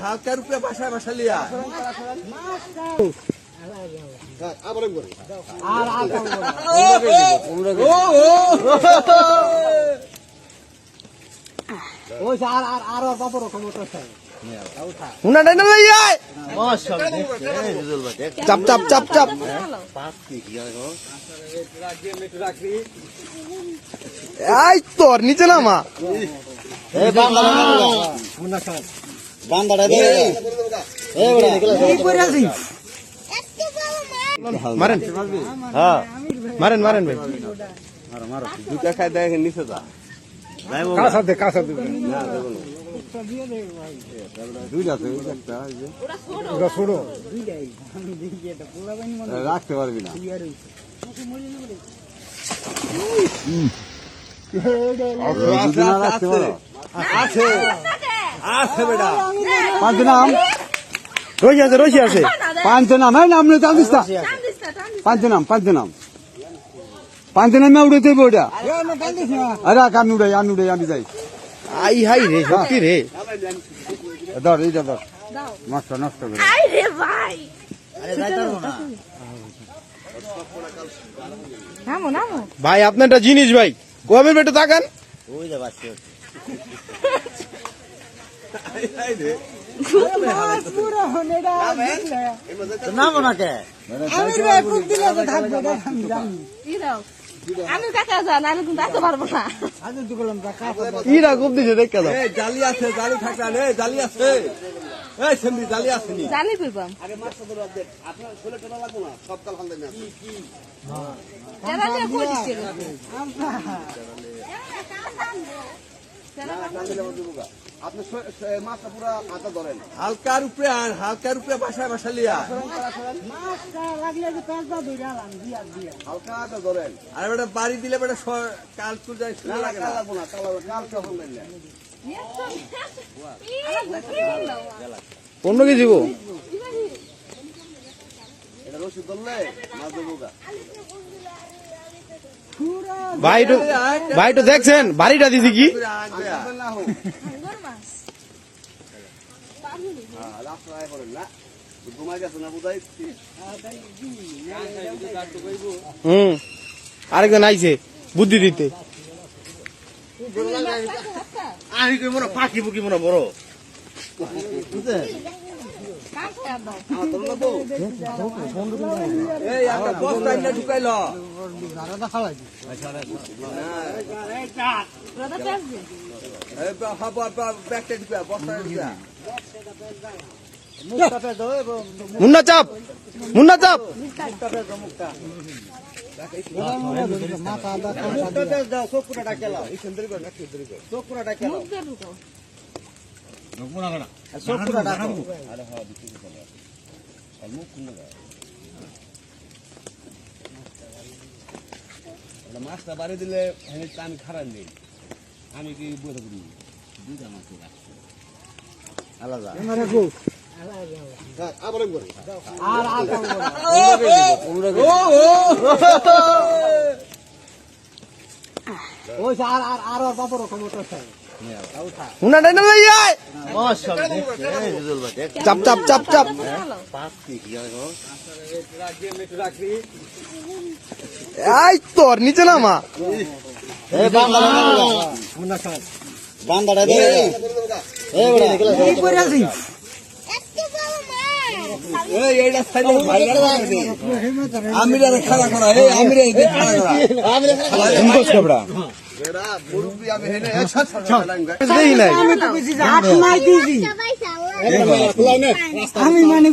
হালকার উপরে বাসায় বাসা লিয়া চাপ চাপ চাপ চাপ এই তোর নিচে নামা মারেন মারেন মারেন ভাই দুটা খাই দেখেন নিচে যা রাখতে পারবি না রশি আছে পাঁচজনাম হ্যাঁ নাম জানিস না পাঁচজনামে উড়ে দেবো ওটা আরে আমি উড়াই আমি যাই আই হাই রে সত্যি রে ধর এইটা ধর নষ্ট করে ভাই আপনার একটা জিনিস ভাই কবে বেটে তাকান আমি কাকা জানি কিন্তু আসতে পারবো না জালি আছে জালি থাকা নেই জালি আছে জালি আছে জালি করবাম হালকার উপরে বাসায় বাসা লিয়া হালকা ধরেন আর বেটা বাড়ি দিলে বেটা কাল চুল যায় লাগে না অন্য কি দিব রসিদ ধরলে মাছ দেবো ভাই তো দেখছেন বাড়িটা দিছি কি আরেকজন আইছে বুদ্ধি দিতে পাখি বুকি মনে বড় ঢুকাইল মুন্না চাপ মাছটা বাড়ি দিলে আমি খারাপ নেই আমি কি বলে করি দুইটা মাছ আলাদা চাপ চাপ চাপ চাপ এই তোর নিচে নামা আমি মানে